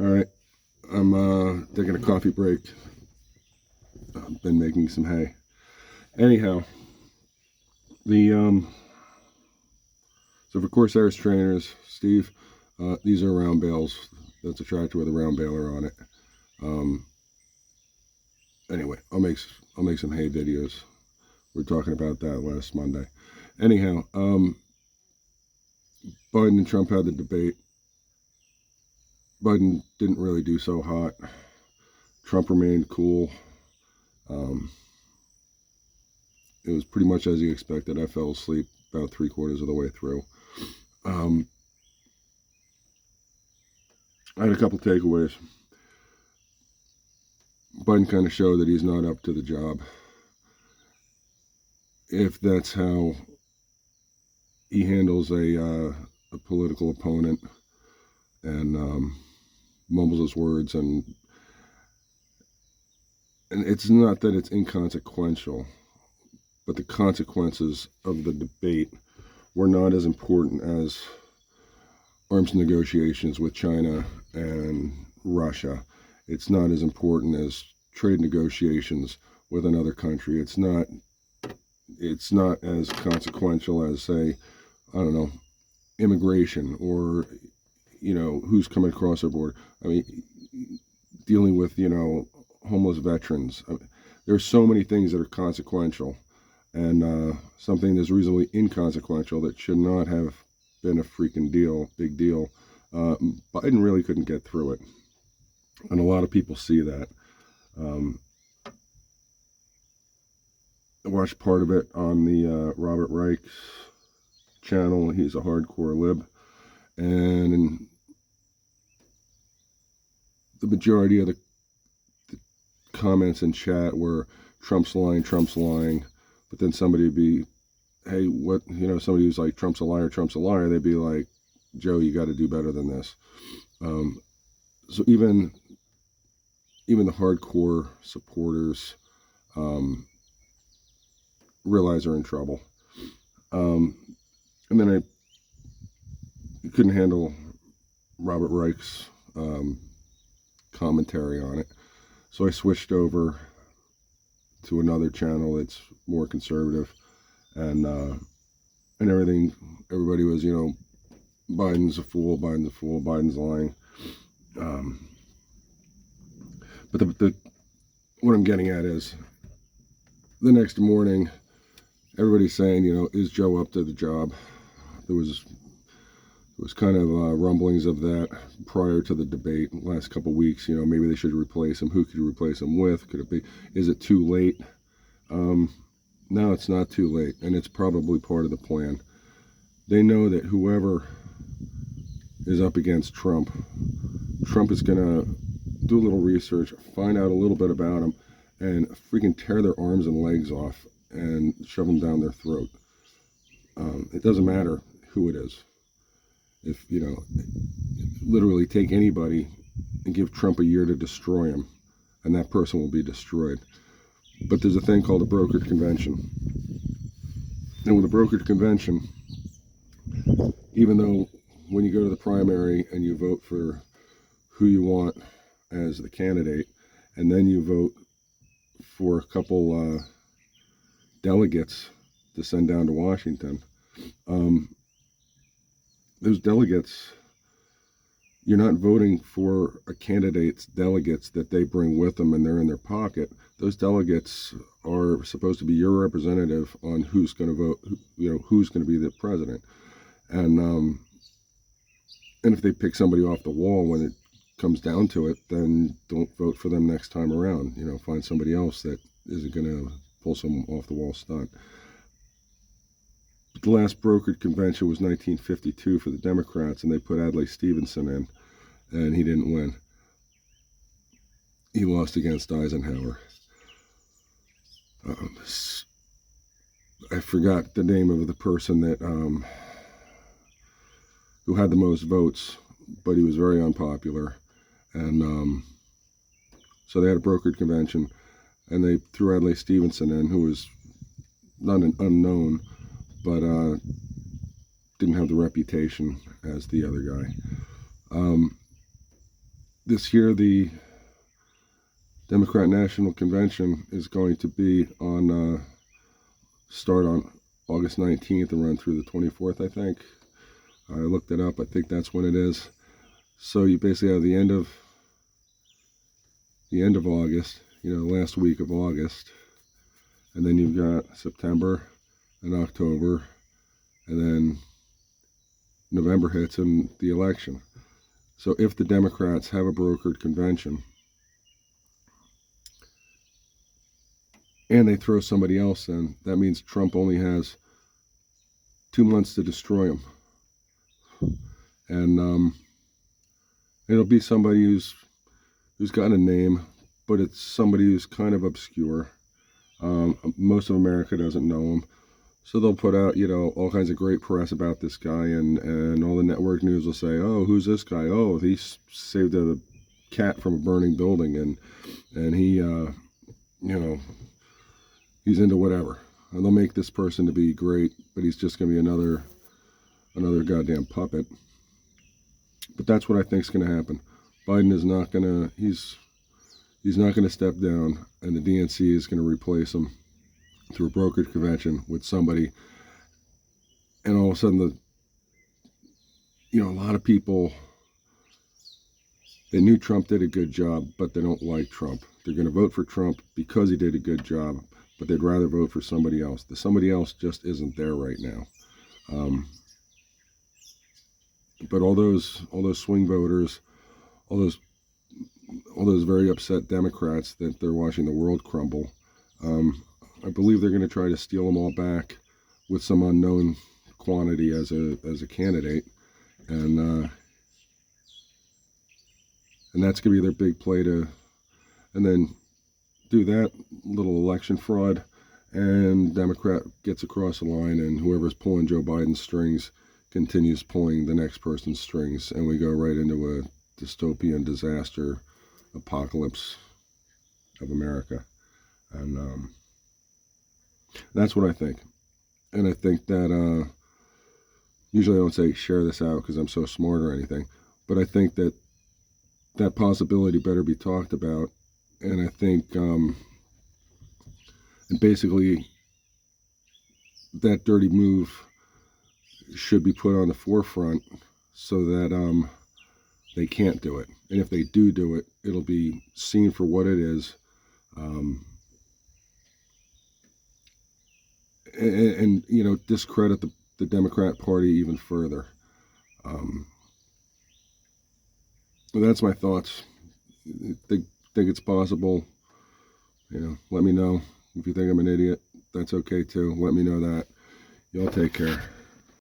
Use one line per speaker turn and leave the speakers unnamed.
All right, I'm taking a coffee break. I've been making some hay. Anyhow, the so for Corsair's trainers, Steve, these are round bales. That's a tractor with a round baler on it. Anyway, I'll make some hay videos. We were talking about that last Monday. Anyhow, Biden and Trump had the debate. Biden didn't really do so hot. Trump remained cool. It was pretty much as he expected. I fell asleep about 3/4 of the way through. I had a couple takeaways. Biden kind of showed that he's not up to the job. If that's how he handles a political opponent and mumbles his words, and it's not that it's inconsequential, but the consequences of the debate were not as important as arms negotiations with China and Russia. It's not as important as trade negotiations with another country. It's not as consequential as, say, I don't know, immigration or, who's coming across our border. I mean, dealing with, homeless veterans. I mean, there's so many things that are consequential, and something that's reasonably inconsequential that should not have been a freaking big deal. Biden really couldn't get through it, and a lot of people see that. I watched part of it on the Robert Reich's channel. He's a hardcore lib, and the majority of the comments in chat were Trump's lying, but then somebody would be, hey, what, somebody who's like, Trump's a liar, they'd be like, Joe, you got to do better than this. So even the hardcore supporters realize they're in trouble. And then I couldn't handle Robert Reich's commentary on it, so I switched over to another channel that's more conservative, and everything. Everybody was, Biden's a fool, Biden's lying. But the what I'm getting at is, the next morning, everybody's saying, is Joe up to the job? There was kind of rumblings of that prior to the debate last couple weeks. Maybe they should replace him. Who could you replace him with? Could it be? Is it too late? No, it's not too late, and it's probably part of the plan. They know that whoever is up against Trump is going to do a little research, find out a little bit about him, and freaking tear their arms and legs off and shove them down their throat. It doesn't matter who it is. If, literally take anybody and give Trump a year to destroy him, and that person will be destroyed. But there's a thing called a brokered convention. And with a brokered convention, even though when you go to the primary and you vote for who you want as the candidate, and then you vote for a couple delegates to send down to Washington, those delegates, you're not voting for a candidate's delegates that they bring with them and they're in their pocket. Those delegates are supposed to be your representative on who's going to vote, who's going to be the president. And if they pick somebody off the wall when it comes down to it, then don't vote for them next time around. Find somebody else that isn't going to pull some off the wall stunt. The last brokered convention was 1952 for the Democrats, and they put Adlai Stevenson in, and he didn't win. He lost against Eisenhower. I forgot the name of the person that who had the most votes, but he was very unpopular, and so they had a brokered convention, and they threw Adlai Stevenson in, who was not an unknown, but didn't have the reputation as the other guy. this year the Democrat National Convention is going to be on start on August 19th and run through the 24th, I think. I looked it up. I think that's when it is. So you basically have the end of August, the last week of August, and then you've got September and October, and then November hits and the election. So if the Democrats have a brokered convention and they throw somebody else in, that means Trump only has 2 months to destroy him. And it'll be somebody who's got a name, but it's somebody who's kind of obscure. Most of America doesn't know him. So they'll put out, all kinds of great press about this guy, and all the network news will say, oh, who's this guy? Oh, he saved a cat from a burning building, and he, he's into whatever. And they'll make this person to be great, but he's just going to be another goddamn puppet. But that's what I think is going to happen. Biden is not going to, he's not going to step down, and the DNC is going to replace him through a brokered convention with somebody. And all of a sudden, a lot of people, they knew Trump did a good job, but they don't like Trump. They're going to vote for Trump because he did a good job, but they'd rather vote for somebody else. The somebody else just isn't there right now. But all those swing voters, all those very upset Democrats that they're watching the world crumble, I believe they're going to try to steal them all back with some unknown quantity as a candidate, and that's going to be their big play and then do that little election fraud, and Democrat gets across the line, and whoever's pulling Joe Biden's strings continues pulling the next person's strings, and we go right into a dystopian disaster apocalypse of America. And that's what I think. And I think that usually I don't say share this out because I'm so smart or anything, but I think that possibility better be talked about. And I think and basically that dirty move should be put on the forefront so that they can't do it. And if they do it, it'll be seen for what it is. And discredit the Democrat Party even further. That's my thoughts. Think it's possible. Let me know if you think I'm an idiot. That's okay too. Let me know that. Y'all take care.